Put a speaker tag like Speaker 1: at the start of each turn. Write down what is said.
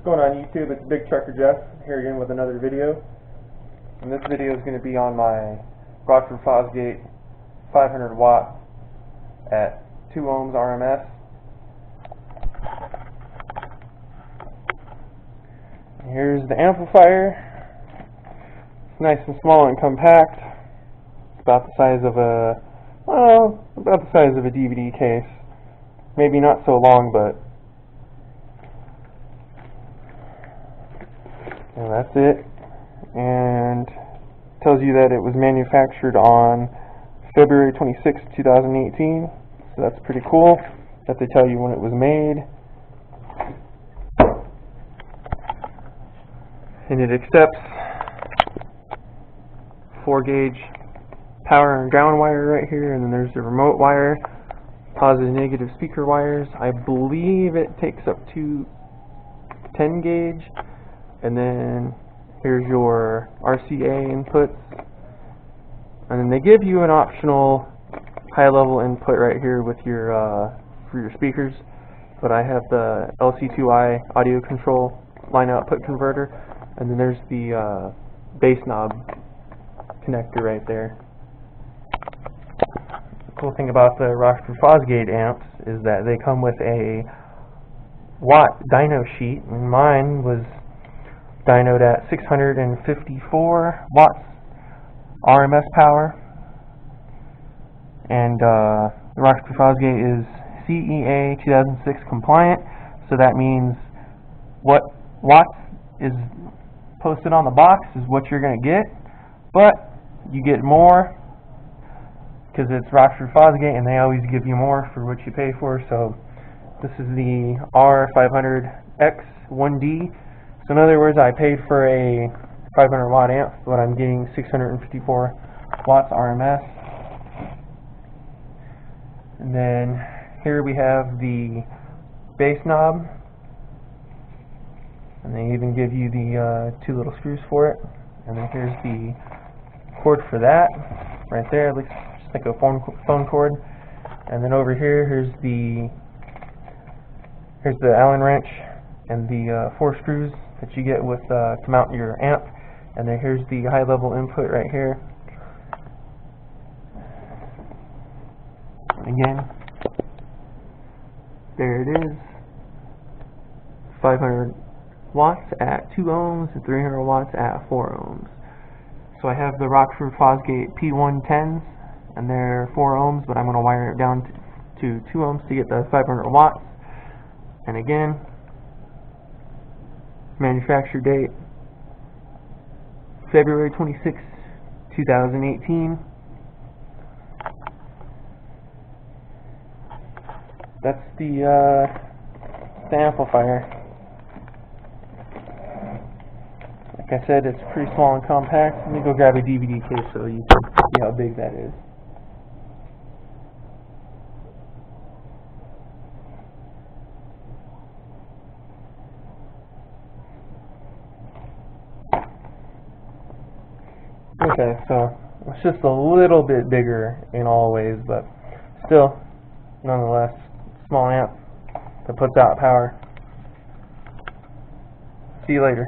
Speaker 1: What's going on YouTube? It's Big Trucker Jeff here again with another video. And this video is going to be on my Rockford fosgate 500 watt at 2 ohms RMS. Here's the amplifier. It's nice and small and compact. It's about the size of a, well, about the size of a DVD case. Maybe not so long, but and that's it. And tells you that it was manufactured on February 26, 2018. So that's pretty cool that they tell you when it was made. And it accepts 4-gauge power and ground wire right here, and then there's the remote wire, positive and negative speaker wires. I believe it takes up to 10-gauge, and then here's your RCA inputs, and then they give you an optional high-level input right here with your for your speakers, but I have the LC2I audio control line output converter, and then there's the bass knob connector right there. The cool thing about the Rockford fosgate amps is that they come with a watt dyno sheet, and mine was dynoed at 654 watts RMS power, and the Rockford fosgate is CEA 2006 compliant, so that means what watts is posted on the box is what you're going to get, but you get more because it's Rockford fosgate and they always give you more for what you pay for. So this is the r500x1d. So in other words, I paid for a 500 watt amp, but I'm getting 654 watts RMS. And then here we have the bass knob, and they even give you the 2 little screws for it. And then here's the cord for that right there. It looks just like a phone cord. And then over here, here's the Allen wrench and the 4 screws that you get with to mount your amp. And then here's the high level input right here. Again, there it is. 500 watts at 2 ohms and 300 watts at 4 ohms. So I have the Rockford fosgate P110s, and they're 4 ohms, but I'm going to wire it down to 2 ohms to get the 500 watts. And again, manufacture date February 26, 2018. That's the amplifier. Like I said, it's pretty small and compact. Let me go grab a DVD case so you can see how big that is. Okay, so it's just a little bit bigger in all ways, but still, nonetheless, small amp that puts out power. See you later.